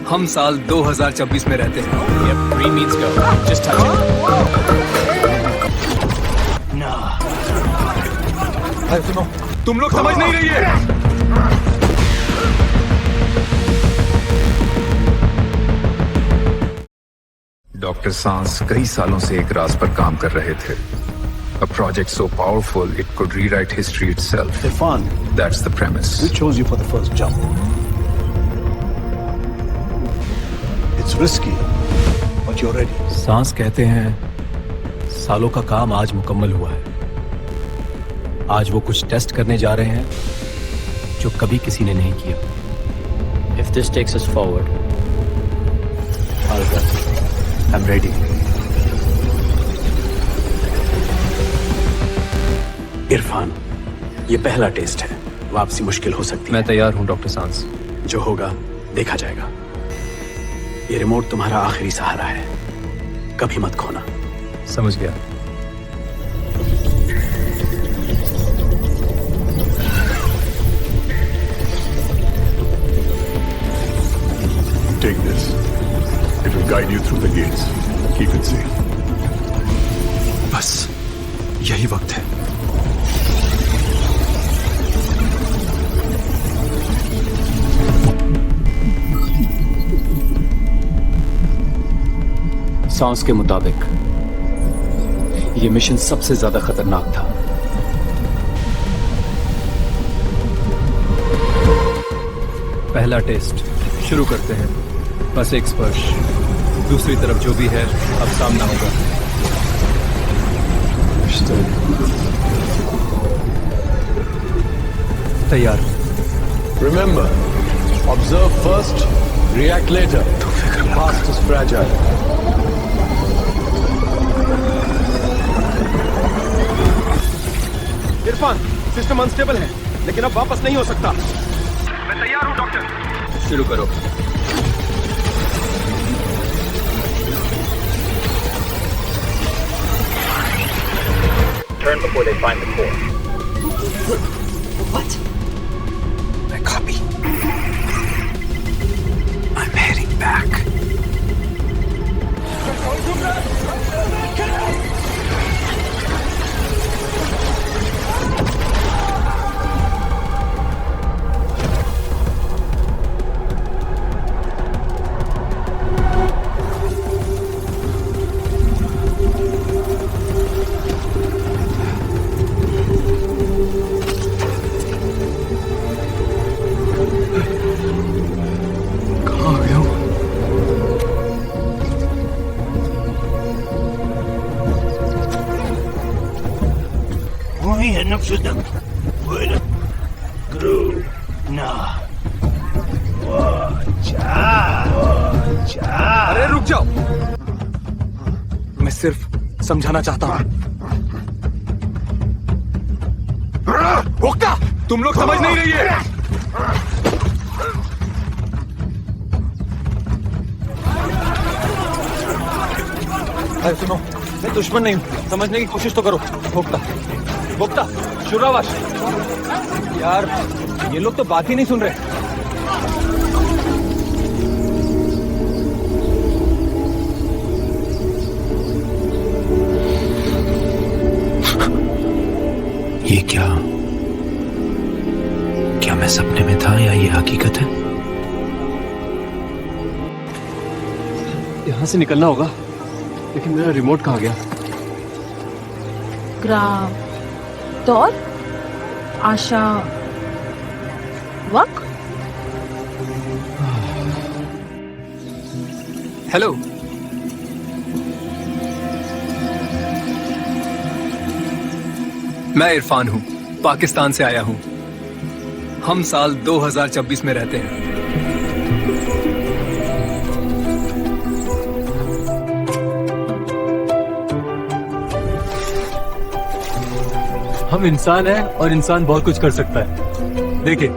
हम साल 2026 में रहते हैं। Yep, green means go. Just touch it. अरे सुनो, तुम लोग समझ नहीं रही है। डॉक्टर सांस कई सालों से एक राज पर काम कर रहे थे। A project so powerful it could rewrite history itself. Irfan, That's the premise. we chose you for the first jump. It's risky, but you're ready. सांस कहते हैं सालों का काम आज मुकम्मल हुआ है। आज वो कुछ टेस्ट करने जा रहे हैं जो कभी किसी ने नहीं किया। If this takes us forward, I'll go. I'm ready. Irfan, ये पहला टेस्ट है। वापसी मुश्किल हो सकती है। मैं तैयार हूँ डॉक्टर सांस। जो होगा देखा जाएगा। ये रिमोट तुम्हारा आखिरी सहारा है, कभी मत खोना। समझ गया। Take this. It will guide you through the gates. Keep it safe. बस यही वक्त है। सांस के मुताबिक ये मिशन सबसे ज्यादा खतरनाक था। पहला टेस्ट शुरू करते हैं। बस एक स्पर्श, दूसरी तरफ जो भी है अब सामना होगा। तैयार। Remember, observe first, react later. Past is fragile. Irfan, system unstable है, लेकिन अब वापस नहीं हो सकता। मैं तैयार हूँ डॉक्टर। शुरू करो। Turn before they find the core. What? I copy. I'm heading back. Böyle. Groove. Nah. अरे रुक जाओ, मैं सिर्फ समझाना चाहता हूँ। वोक्ता, तुम लोग समझ नहीं रही है। अरे सुनो, मैं दुश्मन नहीं हूँ, समझने की कोशिश तो करो। वोक्ता, वोक्ता, शुरावाश। यार, ये लोग तो बात ही नहीं सुन रहे। ये क्या मैं सपने में था या ये हकीकत है? यहाँ से निकलना होगा, लेकिन मेरा रिमोट कहाँ गया? ग्राम दौर आशा वक। हेलो, मैं इरफान हूँ, पाकिस्तान से आया हूँ। हम साल 2026 में रहते हैं। हम इंसान हैं और इंसान बहुत कुछ कर सकता है। देखिए,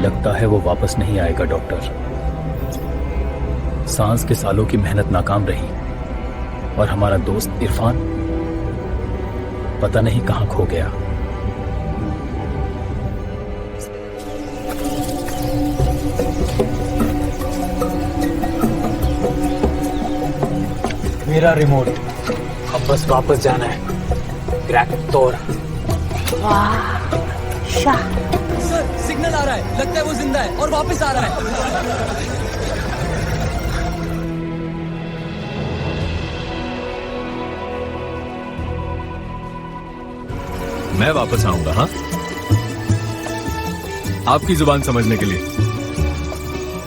लगता है वो वापस नहीं आएगा डॉक्टर। सांस के सालों की मेहनत नाकाम रही और हमारा दोस्त इरफान पता नहीं कहां खो गया। मेरा रिमोट। अब बस वापस जाना है। क्रैक तोड़। सर सिग्नल आ रहा है, लगता है वो जिंदा है और वापस आ रहा है। मैं वापस आऊंगा। हाँ, आपकी जुबान समझने के लिए।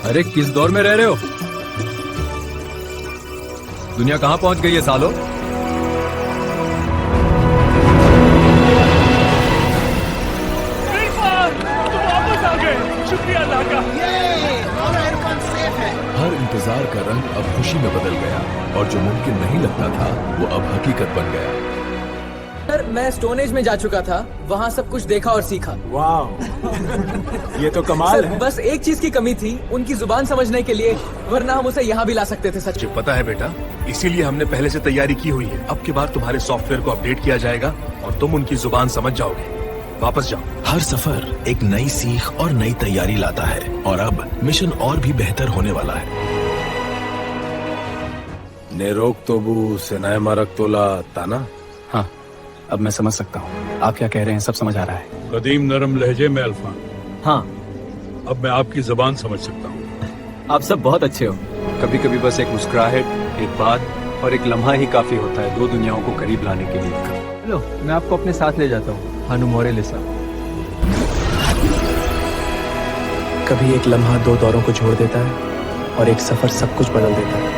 अरे किस दौर में रह रहे हो? दुनिया कहां पहुंच गई है सालो? हर इंतजार का रंग अब खुशी में बदल गया और जो मुमकिन नहीं लगता था वो अब हकीकत बन गया। सर मैं स्टोन एज में जा चुका था, वहाँ सब कुछ देखा और सीखा। वाह, ये तो कमाल सर बस एक चीज की कमी थी, उनकी जुबान समझने के लिए, वरना हम उसे यहाँ भी ला सकते थे। सच मुझे पता है बेटा, इसीलिए हमने पहले से तैयारी की हुई है। अब की बार तुम्हारे सॉफ्टवेयर को अपडेट किया जाएगा और तुम उनकी जुबान समझ जाओगे। वापस जाओ। हर सफर एक नई सीख और नई तैयारी लाता है और अब मिशन और भी बेहतर होने वाला है। नेरोक तोबू सेनाए मारक तोला ताना। हाँ, अब मैं समझ सकता हूँ आप क्या कह रहे हैं, सब समझ आ रहा है। कदीम नरम लहजे में अल्फान। हाँ, अब मैं आपकी जुबान समझ सकता हूँ। आप सब बहुत अच्छे हो। कभी कभी बस एक मुस्कुराहट, एक बात और एक लम्हा ही काफी होता है दो दुनियाओं को करीब लाने के लिए। चलो मैं आपको अपने साथ ले जाता हूँ, हानू मोरेलिसा। कभी एक लम्हा दो दौरों को जोड़ देता है और एक सफर सब कुछ बदल देता है।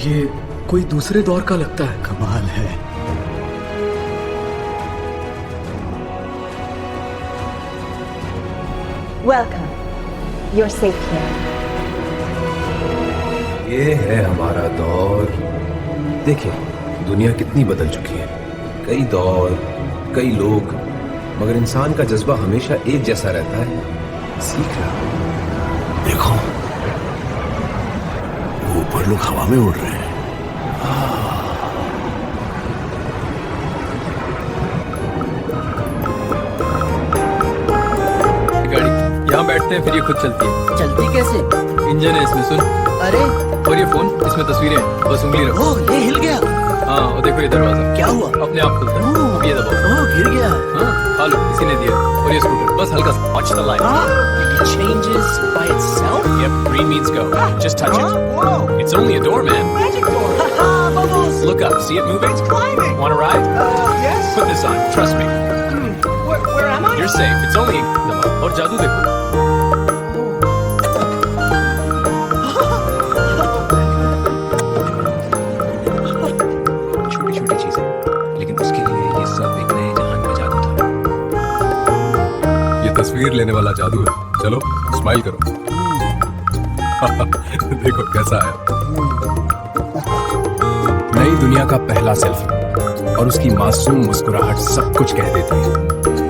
ये कोई दूसरे दौर का लगता है। कमाल है। Welcome. You're safe here. ये है हमारा दौर। देखिए दुनिया कितनी बदल चुकी है, कई दौर, कई लोग, मगर इंसान का जज्बा हमेशा एक जैसा रहता है, सीखना। देखो वो ऊपर लोग हवा में उड़ रहे हैं। गाड़ी यहाँ बैठते हैं, फिर ये खुद चलती है। चलती कैसे? इंजन है इसमें, सुन। अरे और ये फोन, इसमें तस्वीरें हैं, बस उंगली रखो। ये हिल गया। हाँ, और देखो ये दरवाजा क्या हुआ? अपने आप खुलता है। अब ये दबाओ। गिर गया। हाँ, हालो इसी ने दिया। और ये स्कूटर, बस हल्का सा watch the line. It changes by itself. Yep, green means go. Just touch it. Whoa. It's only a door, man. Magic door. Bubbles. Look up, see it moving? It's climbing. Want to ride? Yes. Put this on, trust me. Where am I? You're safe. It's only और जादू देखो। छोटी-छोटी चीजें, लेकिन उसके लिए ये सब एक नए जहान में जादू था। ये तस्वीर लेने वाला जादू है। चलो स्माइल करो। देखो कैसा है। नई दुनिया का पहला सेल्फी और उसकी मासूम मुस्कुराहट सब कुछ कह देती है,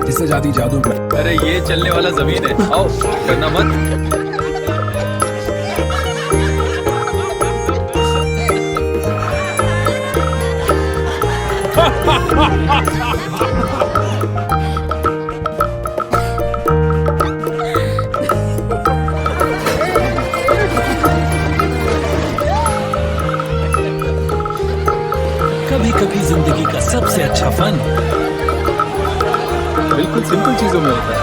जिसे जादी जादू में। अरे ये चलने वाला जमीन है, आओ करना मत। कभी कभी जिंदगी का सबसे अच्छा फन बिल्कुल सिंपल चीजों में होता है।